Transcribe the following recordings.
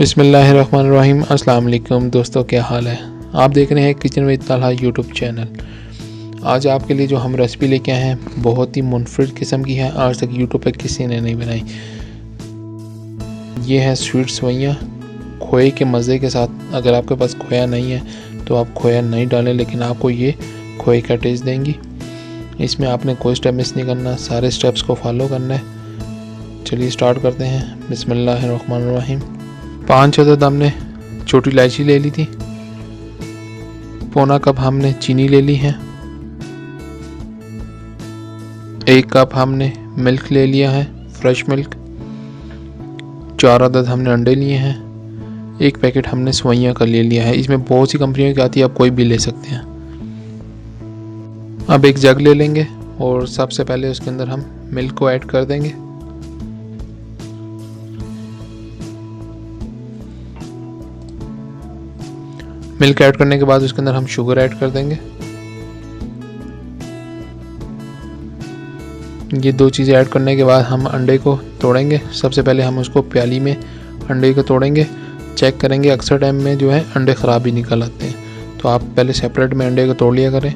बिस्मिल्लाहिर्रहमानिर्रहीम। अस्सलाम वालेकुम दोस्तों, क्या हाल है। आप देख रहे हैं kitchen with Talha YouTube channel. आज आपके लिए जो हम रेसिपी लेके आए हैं बहुत ही मुनफरिद किस्म की है, आज तक यूट्यूब पर किसी ने नहीं बनाई। ये है स्वीट सेवइयाँ खोए के मज़े के साथ। अगर आपके पास खोया नहीं है तो आप खोया नहीं डालें, लेकिन आपको ये खोए का टेस्ट देंगी। इसमें आपने कोई स्टेप मिस नहीं करना, सारे स्टेप्स को फॉलो करना है। चलिए स्टार्ट करते हैं। बिस्मिल्लाहिर्रहमानिर्रहीम। 5 अदद हमने छोटी इलायची ले ली थी। पौना कप हमने चीनी ले ली है। 1 कप हमने मिल्क ले लिया है, फ्रेश मिल्क। 4 अदद हमने अंडे लिए हैं। 1 पैकेट हमने सेवइयाँ का ले लिया है। इसमें बहुत सी कंपनियों की आती है, आप कोई भी ले सकते हैं। अब एक जग ले लेंगे और सबसे पहले उसके अंदर हम मिल्क को ऐड कर देंगे। मिल्क ऐड करने के बाद उसके अंदर हम शुगर ऐड कर देंगे। ये 2 चीज़ें ऐड करने के बाद हम अंडे को तोड़ेंगे। सबसे पहले हम उसको प्याली में अंडे को तोड़ेंगे। चेक करेंगे, अक्सर टाइम में जो है अंडे ख़राब ही निकल आते हैं, तो आप पहले सेपरेट में अंडे को तोड़ लिया करें,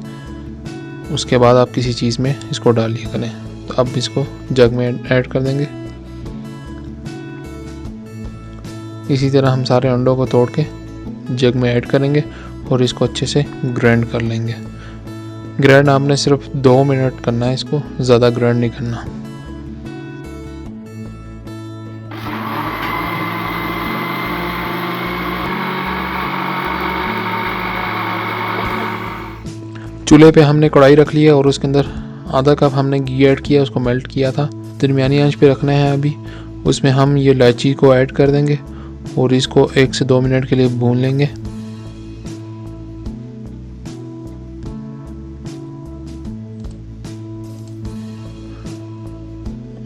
उसके बाद आप किसी चीज़ में इसको डाल लिया करें। तो अब इसको जग में ऐड कर देंगे। इसी तरह हम सारे अंडों को तोड़ के जग में ऐड करेंगे और इसको अच्छे से ग्राइंड कर लेंगे। ग्राइंड आपने सिर्फ 2 मिनट करना है, इसको ज़्यादा ग्राइंड नहीं करना। चूल्हे पे हमने कढ़ाई रख ली है और उसके अंदर आधा कप हमने घी ऐड किया, उसको मेल्ट किया था। दरमियानी आंच पे रखना है। अभी उसमें हम ये इलायची को ऐड कर देंगे और इसको 1 से 2 मिनट के लिए भून लेंगे।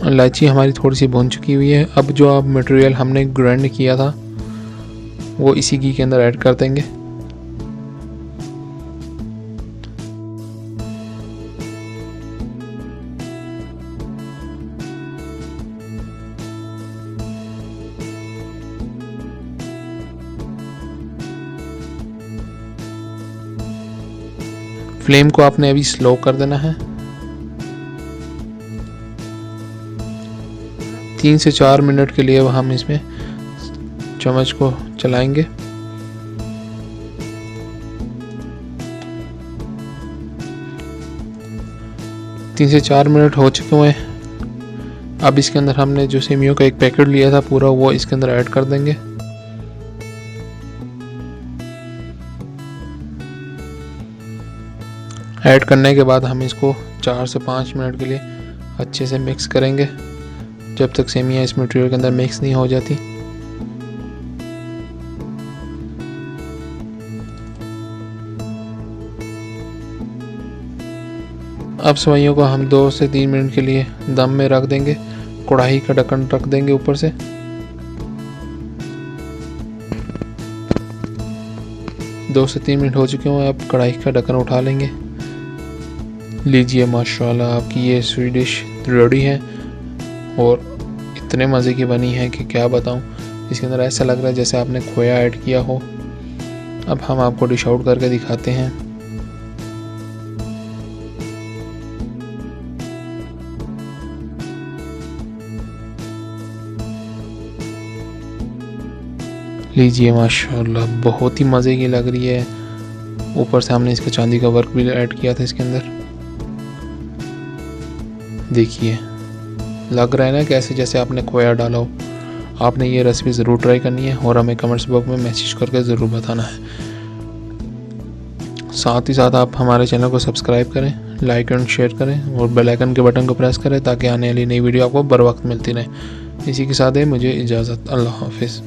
इलायची हमारी थोड़ी सी भून चुकी हुई है। अब जो अब मटेरियल हमने ग्राइंड किया था वो इसी घी के अंदर ऐड कर देंगे। फ्लेम को आपने अभी स्लो कर देना है। 3 से 4 मिनट के लिए हम इसमें चम्मच को चलाएंगे। तीन से 4 मिनट हो चुके हैं। अब इसके अंदर हमने जो सेमियों का 1 पैकेट लिया था पूरा, वो इसके अंदर ऐड कर देंगे। ऐड करने के बाद हम इसको 4 से 5 मिनट के लिए अच्छे से मिक्स करेंगे, जब तक सेमियां इस मटेरियल के अंदर मिक्स नहीं हो जाती। अब सेवइयों को हम 2 से 3 मिनट के लिए दम में रख देंगे। कढ़ाई का ढक्कन रख देंगे ऊपर से। दो से 3 मिनट हो चुके हैं। अब कढ़ाई का ढक्कन उठा लेंगे। लीजिए, माशाल्लाह आपकी ये स्वीट डिश रेडी है और इतने मज़े की बनी है कि क्या बताऊं। इसके अंदर ऐसा लग रहा है जैसे आपने खोया ऐड किया हो। अब हम आपको डिश आउट करके दिखाते हैं। लीजिए, माशाल्लाह बहुत ही मज़े की लग रही है। ऊपर से हमने इसका चांदी का वर्क भी ऐड किया था इसके अंदर। देखिए, लग रहा है ना कैसे जैसे आपने खोया डाला हो। आपने ये रेसिपी ज़रूर ट्राई करनी है और हमें कमेंट्स बॉक्स में मैसेज करके ज़रूर बताना है। साथ ही साथ आप हमारे चैनल को सब्सक्राइब करें, लाइक एंड शेयर करें और बेल आइकन के बटन को प्रेस करें ताकि आने वाली नई वीडियो आपको बर वक्त मिलती रहे। इसी के साथ है मुझे इजाज़त। अल्लाह हाफिज़।